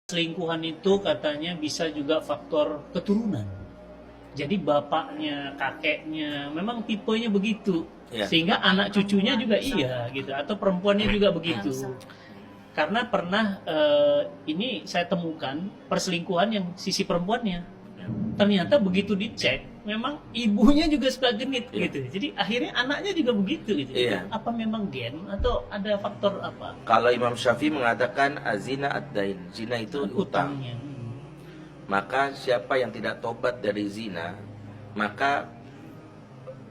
Selingkuhan itu katanya bisa juga faktor keturunan. Jadi bapaknya, kakeknya, memang tipenya begitu. Ya. Sehingga anak cucunya juga iya gitu, atau perempuannya juga begitu. Karena pernah ini saya temukan perselingkuhan yang sisi perempuannya. Ternyata begitu dicek, memang ibunya juga suka genit gitu. Jadi akhirnya anaknya juga begitu gitu. Iya. Apa memang gen atau ada faktor apa? Kalau Imam Syafi'i mengatakan azina ad-dain, zina itu utang. Utangnya. Maka siapa yang tidak tobat dari zina, maka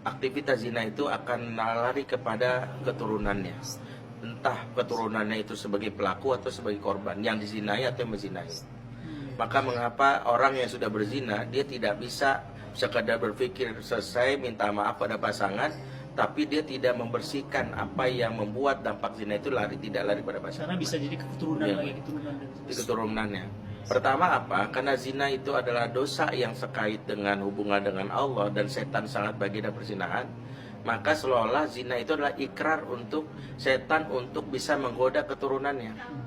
aktivitas zina itu akan lari kepada keturunannya. Entah keturunannya itu sebagai pelaku atau sebagai korban, yang dizinai atau yang menzinai. Maka mengapa orang yang sudah berzina, dia tidak bisa sekadar berpikir selesai minta maaf pada pasangan, tapi dia tidak membersihkan apa yang membuat dampak zina itu tidak lari pada pasangan. Karena bisa jadi keturunan Ya. lagi Keturunannya. Pertama apa? Karena zina itu adalah dosa yang sekait dengan hubungan dengan Allah dan setan sangat bagian dari perzinahan. Maka seolah-olah zina itu adalah ikrar untuk setan untuk bisa menggoda keturunannya.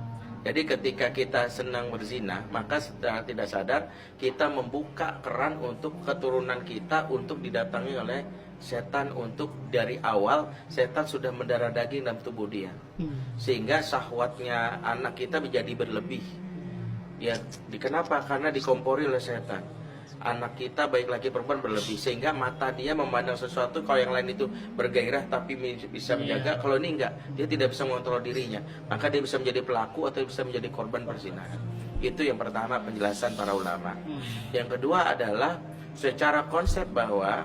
Jadi ketika kita senang berzina, maka secara tidak sadar kita membuka keran untuk keturunan kita untuk didatangi oleh setan, untuk dari awal setan sudah mendarah daging dalam tubuh dia. Sehingga syahwatnya anak kita menjadi berlebih. Ya, kenapa? Karena dikompori oleh setan. Anak kita baik laki perempuan berlebih, sehingga mata dia memandang sesuatu, kalau yang lain itu bergairah tapi bisa menjaga, kalau ini enggak, dia tidak bisa mengontrol dirinya, maka dia bisa menjadi pelaku atau bisa menjadi korban perzinahan. Itu yang pertama, penjelasan para ulama. Yang kedua adalah secara konsep bahwa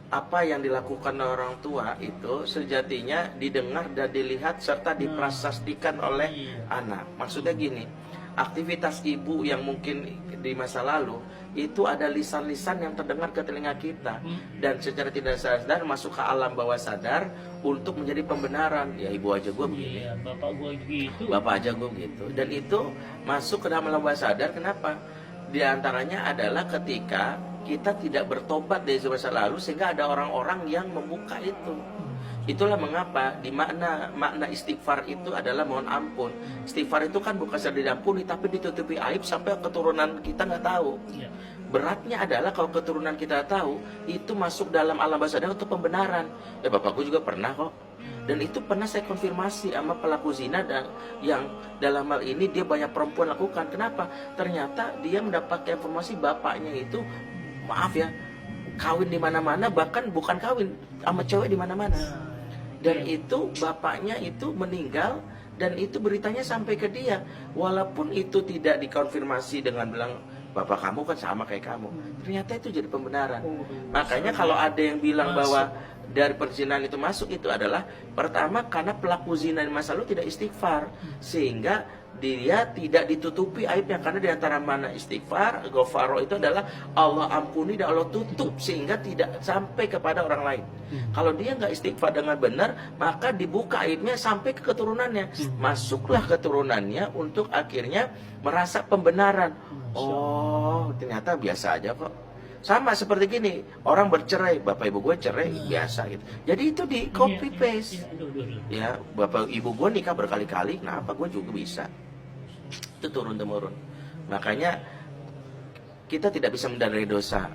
apa yang dilakukan orang tua itu sejatinya didengar dan dilihat serta diprasastikan oleh anak. Maksudnya gini, aktivitas ibu yang mungkin di masa lalu itu ada lisan-lisan yang terdengar ke telinga kita, dan secara tidak sadar masuk ke alam bawah sadar untuk menjadi pembenaran. Ya, ibu aja gue begini, bapak gue gitu, bapak aja gue gitu, dan itu masuk ke dalam alam bawah sadar. Kenapa? Di antaranya adalah ketika kita tidak bertobat dari masa lalu, sehingga ada orang-orang yang membuka itu. Itulah mengapa di makna istighfar itu adalah mohon ampun. Istighfar itu kan bukan sekedar diampuni, tapi ditutupi aib sampai keturunan kita nggak tahu. Beratnya adalah kalau keturunan kita tahu, itu masuk dalam alam bawah sadar untuk pembenaran. Ya, bapakku juga pernah kok. Dan itu pernah saya konfirmasi sama pelaku zina, dan yang dalam hal ini dia banyak perempuan lakukan. Kenapa? Ternyata dia mendapatkan informasi bapaknya itu, maaf ya, kawin di mana-mana, bahkan bukan kawin sama cewek di mana-mana. Dan itu bapaknya itu meninggal, dan itu beritanya sampai ke dia. Walaupun itu tidak dikonfirmasi dengan bilang bapak kamu kan sama kayak kamu, ternyata itu jadi pembenaran. Makanya kalau ada yang bilang bahwa dari perzinahan itu masuk, itu adalah pertama karena pelaku zina di masa lalu tidak istighfar, sehingga dia tidak ditutupi aibnya. Karena di antara mana istighfar, ghafaro itu adalah Allah ampuni dan Allah tutup sehingga tidak sampai kepada orang lain. Kalau dia nggak istighfar dengan benar, maka dibuka aibnya sampai ke keturunannya. Masuklah keturunannya untuk akhirnya merasa pembenaran. Oh, ternyata biasa aja kok. Sama seperti gini, orang bercerai, bapak ibu gue cerai, biasa gitu. Jadi itu di copy paste. Ya, bapak ibu gue nikah berkali-kali, kenapa gue juga bisa? Itu turun-temurun. Makanya kita tidak bisa mendanai dosa,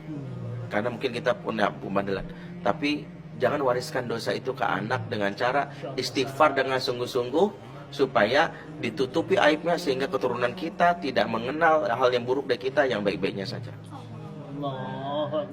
karena mungkin kita punya pembandelan. Tapi jangan wariskan dosa itu ke anak dengan cara istighfar dengan sungguh-sungguh, supaya ditutupi aibnya sehingga keturunan kita tidak mengenal hal yang buruk dari kita, yang baik-baiknya saja. Allah.